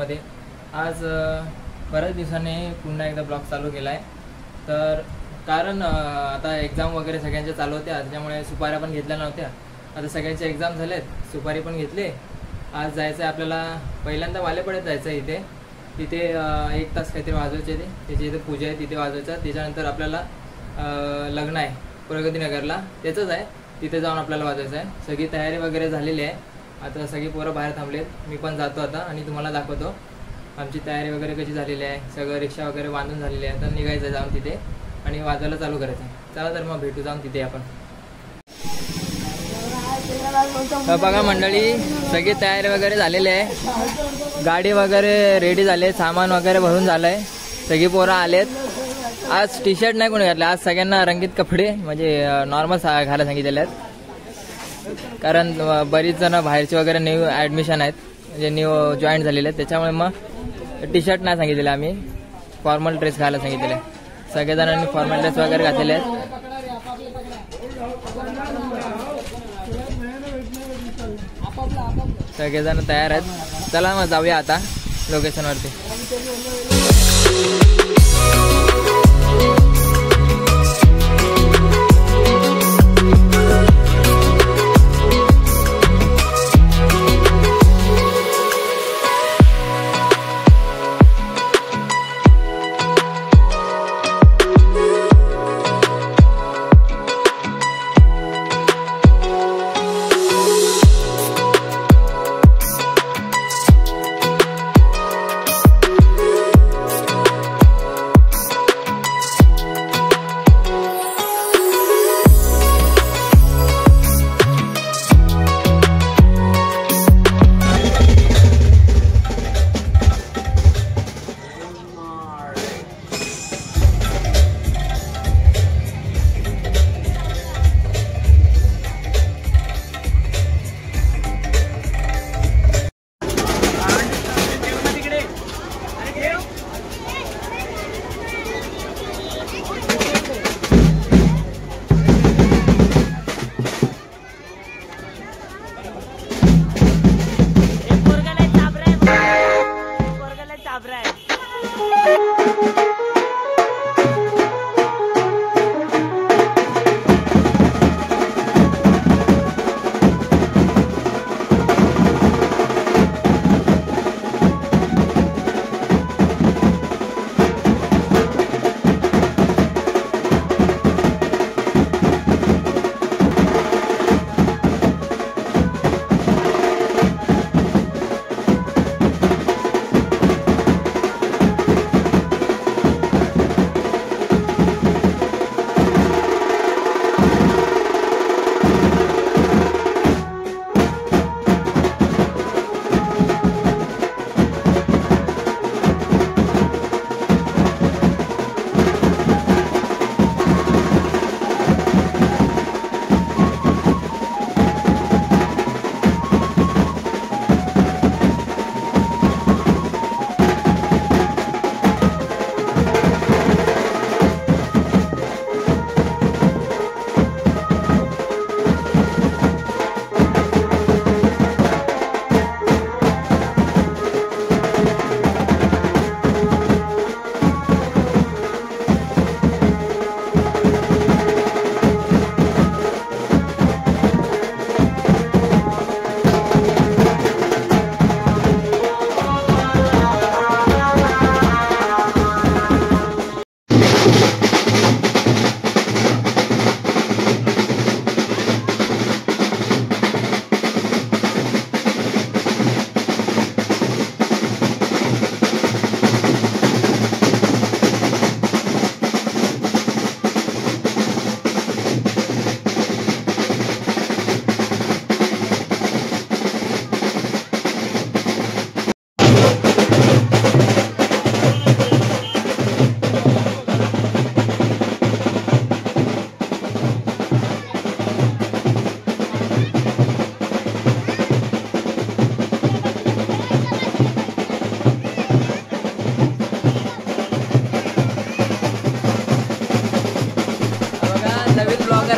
ब्लॉगमध्ये. आज बऱ्याच दिवसांनी पुन्हा एकदा ब्लॉग चालू केला आहे. तर कारण आता एक्झाम वगैरे सगळ्यांच्या चालू होत्या, त्याच्यामुळे सुपाऱ्या पण घेतल्या नव्हत्या. आता सगळ्यांचे एक्झाम झालेत, सुपारी पण घेतली. आज जायचं आहे आपल्याला, पहिल्यांदा वालेपडेत जायचं आहे. तिथे 1 तास काहीतरी वाजवायचे ते, त्याची इथे पूजा आहे तिथे वाजवायचं. त्याच्यानंतर आपल्याला लग्न आहे प्रगतीनगरला, त्याचंच आहे, तिथे जाऊन आपल्याला वाजवायचं आहे. सगळी तयारी वगैरे झालेली आहे. आता सगळी पोरं बाहेर थांबलेत, मी पण जातो आता आणि तुम्हाला दाखवतो आमची तयारी वगैरे कशी झालेली आहे. सगळं रिक्षा वगैरे बांधून झालेली आहे. तर निघायचं जाऊन तिथे आणि वाजवायला चालू करायचं. चला तर मग भेटू जाऊन तिथे आपण. बघा मंडळी, सगळी तयारी वगैरे झालेली आहे. गाडी वगैरे रेडी झाले, सामान वगैरे भरून झालंय. सगळी पोरं आलेत. आज टी शर्ट नाही कोणी घातले, आज सगळ्यांना रंगीत कपडे म्हणजे नॉर्मल घालायला सांगितलेले आहेत. कारण बरीच जण बाहेरचे वगैरे न्यू ॲडमिशन आहेत, म्हणजे न्यू जॉईन झालेले आहेत. त्याच्यामुळे मग टी शर्ट नाही सांगितलेलं, आम्ही फॉर्मल ड्रेस घालायला सांगितलेले. सगळेजणांनी फॉर्मल ड्रेस वगैरे घातलेले आहेत. सगळेजण तयार आहेत. चला मग जाऊया आता लोकेशनवरती.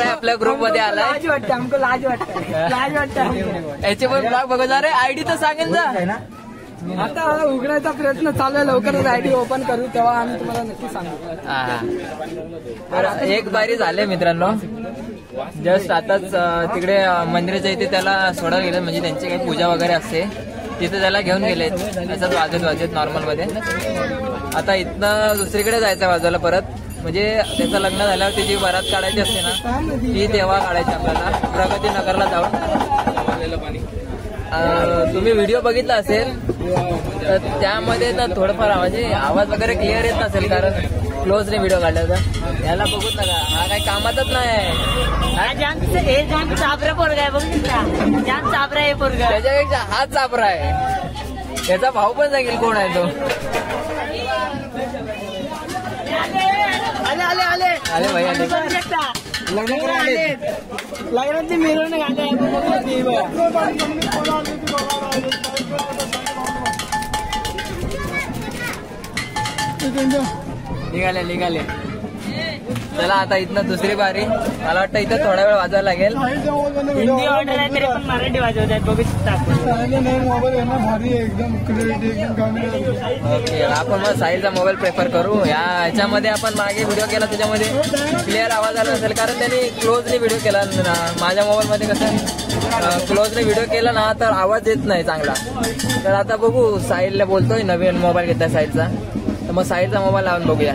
आपल्या ग्रुप मध्ये आला. लाज वाटतं आमको, लाज वाटतं, लाज वाटतं. याचे पण ब्लॉग बघा रे. आयडी तर सांगेल जा. आता उघडायचा प्रयत्न चालू आहे, लवकरच आयडी ओपन करू तेव्हा आम्ही तुम्हाला नक्की सांगू. तर एक बारी झाले मित्रांनो, जस्ट आताच तिकडे मंदिराच्या इथे त्याला सोडायला गेले, म्हणजे त्यांची काही पूजा वगैरे असते तिथे त्याला घेऊन गेले असंच वाजत नॉर्मल मध्ये. आता इथनं दुसरीकडे जायचं बाजूला परत, म्हणजे त्याचं लग्न झाल्यावर त्याची बारात काढायची असते ना, ती तेव्हा काढायची आपल्याला प्रगती नगरला जाऊन. तुम्ही व्हिडिओ बघितला असेल तर त्यामध्ये ना थोडंफार म्हणजे आवाज वगैरे क्लिअर येत नसेल, कारण क्लोजने व्हिडिओ काढला तर याला बघूच नका, हा काही कामातच नाही. त्याच्यापेक्षा हाच चापरा आहे, त्याचा भाऊ पण सांगेल कोण आहे तो. आले भाई आले, लग्नाची मिरवणूक आली. निघाले. चला आता इथनं दुसरी बारी. मला वाटतं इथं थोडा वेळ वाजवायला लागेल. हिंदी ऑर्डर आहे तरी पण मराठी वाजवतात, बघू शकता. ओके, आपण मग साईलचा मोबाईल प्रेफर करू. ह्याच्यामध्ये आपण मागे व्हिडिओ केला त्याच्यामध्ये क्लिअर आवाज आला नसेल, कारण त्यांनी क्लोजने व्हिडिओ केला ना. माझ्या मोबाईलमध्ये कसं क्लोजने व्हिडिओ केला ना तर आवाज येत नाही चांगला. तर आता बघू, साईलला बोलतोय नवीन मोबाईल घेतला साईलचा, तर मग साईलचा मोबाईल लावून बघूया.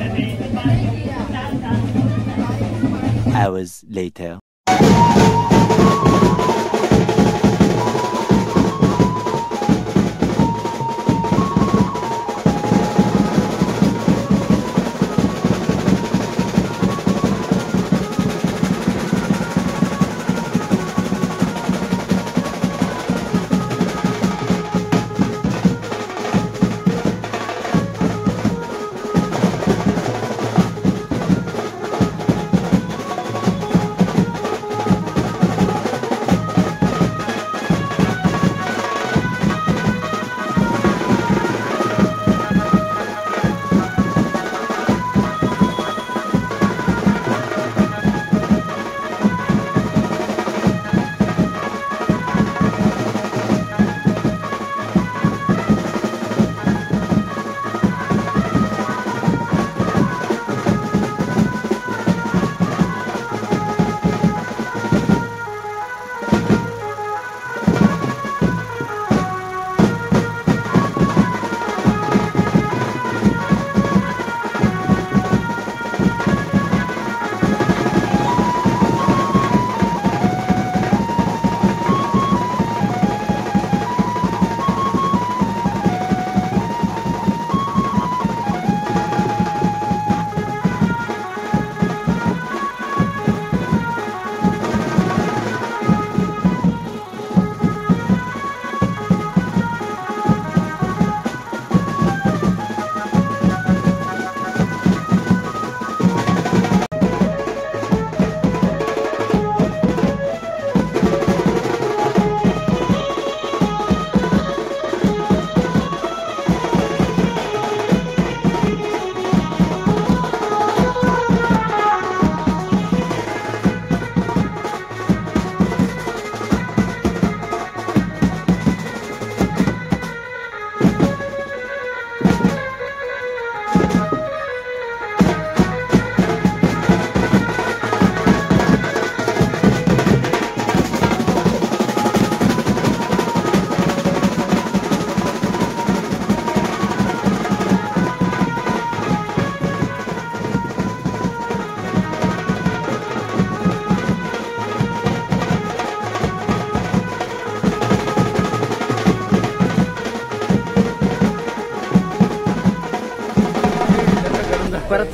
Hours later.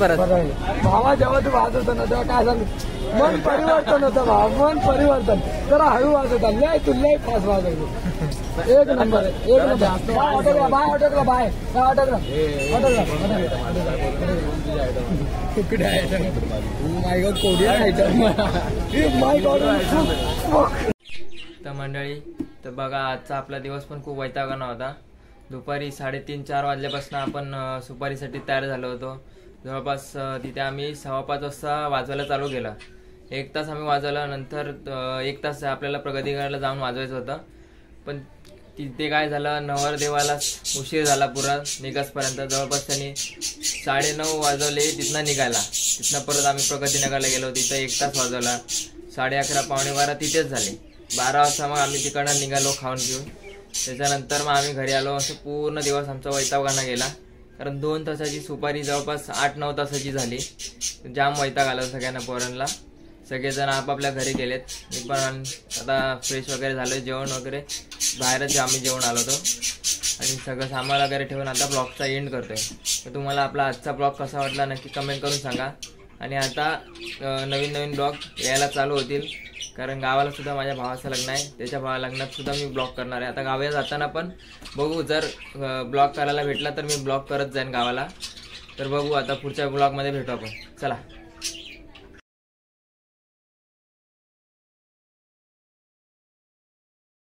परत भावा जेव्हा तू वाजवत ना तेव्हा काय झालं, मन परिवर्तन होतं भावा, मन परिवर्तन. जरा हळू वाजवता, लय तू लय फास्ट वाजवतो. एक नंबर आहे, एक number. Bye autograph bye autograph तर मंडळी, तर बघा आजचा आपला दिवस पण खूप वैतागाना होता. दुपारी 3:30-4 वाजल्यापासून आपण सुपारीसाठी तयार झालो होतो. जवळपास तिथे आम्ही 5:15 वाजता वाजवायला चालू केला. 1 तास आम्ही वाजवला. नंतर 1 तास आपल्याला प्रगतीगडाला जाऊन वाजवायचं होतं. पण तिथे काय झालं, नवरदेवाला उशीर झाला पुरा निघासपर्यंत. जवळपास त्यांनी 9:30 वाजवले तिथनं निघायला. तिथनं परत आम्ही प्रगतीनगरला गेलो, तिथं 1 तास वाजवला. 11:30 पावणे 12 तिथेच झाले. 12 वाजता मग आम्ही तिकडनं निघालो खाऊन पिऊन. त्याच्यानंतर मग आम्ही घरी आलो. असं पूर्ण दिवस आमचा वैतागानं गेला, कारण 2 तासाची सुपारी जवळपास 8-9 तासाची झाली. जाम वैताग आला सगळ्यांना, पोरांना. सगळेजण आपापल्या घरी गेलेत. मी पण आता फ्रेश वगैरे झालो, जेवण वगैरे बाहेरच आम्ही जेवण आलो होतो आणि सगळं सामान वगैरे ठेवून आता ब्लॉगचा एंड करतोय. तर तुम्हाला आपला आजचा ब्लॉग कसा वाटला नक्की कमेंट करून सांगा. आणि आता नवीन ब्लॉग यायला चालू होतील, कारण गावाला सुद्धा माझ्या भावाचं लग्न आहे. त्याच्या लग्नात सुद्धा मी ब्लॉग करणार आहे. आता गावाला जाताना पण बघू, जर ब्लॉग करायला भेटला तर मी ब्लॉग करत जाईन गावाला. तर बघू, आता पुढच्या ब्लॉगमध्ये भेटू आपण. चला.